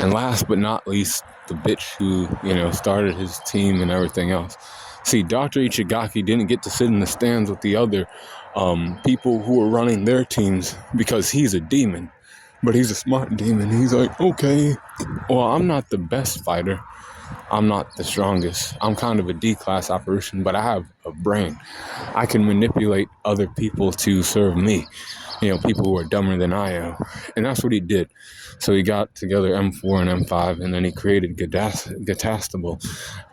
And last but not least, the bitch who, started his team and everything else. See, Dr. Ichigaki didn't get to sit in the stands with the other people who were running their teams because he's a demon. But he's a smart demon. He's like, okay, well, I'm not the best fighter. I'm not the strongest. I'm kind of a D-class apparition, but I have a brain. I can manipulate other people to serve me. People who are dumber than I am. And that's what he did. So he got together M4 and M5, and then he created Gatastable.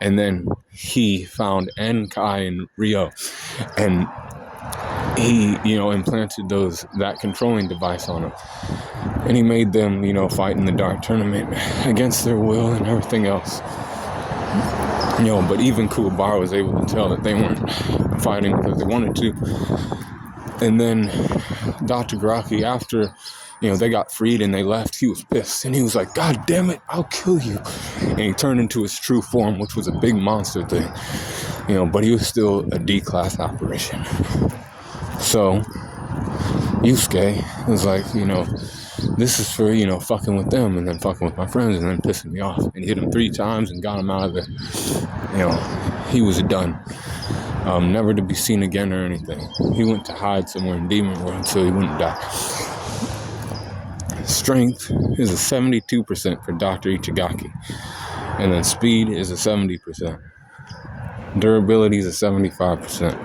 And then he found Enkai and Rio. And he, implanted that controlling device on them. And he made them, fight in the dark tournament against their will and everything else. But even Kuwabara was able to tell that they weren't fighting because they wanted to. And then Dr. Garaki, after, they got freed and they left, he was pissed. And he was like, God damn it, I'll kill you. And he turned into his true form, which was a big monster thing. But he was still a D-class apparition. So Yusuke was like, this is for, fucking with them and then fucking with my friends and then pissing me off. And he hit him 3 times and got him out of there. He was done. Never to be seen again or anything. He went to hide somewhere in Demon World so he wouldn't die. Strength is a 72% for Dr. Ichigaki. And then speed is a 70%. Durability is a 75%.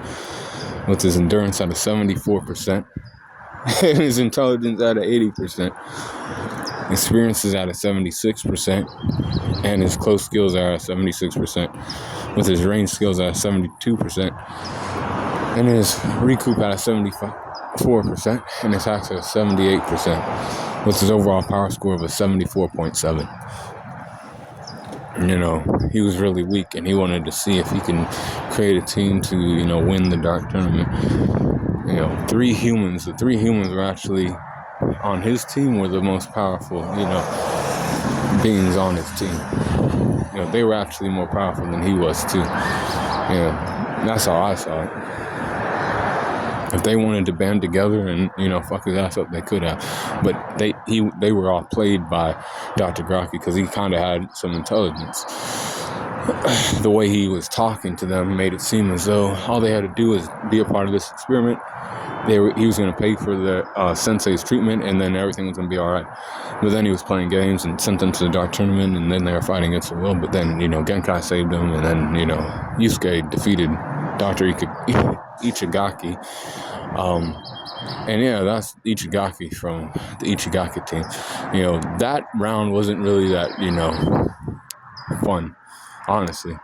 With his endurance at a 74%. And his intelligence at a 80%. Experience is at a 76%. And his close skills are at 76%. With his range skills at 72%. And his recoup at a 74%. And his hacks at a 78%. With his overall power score of a 74.7. He was really weak, and he wanted to see if he can create a team to, win the Dark Tournament. 3 humans, the 3 humans were actually on his team were the most powerful, beings on his team. They were actually more powerful than he was too. That's how I saw it. If they wanted to band together and, fuck his ass up, they could have. But they were all played by Dr. Garaki because he kind of had some intelligence. The way he was talking to them made it seem as though all they had to do was be a part of this experiment. He was going to pay for the sensei's treatment, and then everything was going to be all right. But then he was playing games and sent them to the Dark Tournament, and then they were fighting against the will. But then, Genkai saved them, and then, Yusuke defeated Dr. Ichigaki. And yeah, that's Ichigaki from the Ichigaki team. That round wasn't really that, fun, honestly.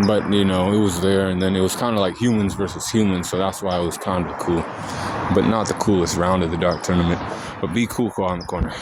But, it was there, and then it was kind of like humans versus humans, so that's why it was kind of cool. But not the coolest round of the Dark Tournament. But be cool on the corner.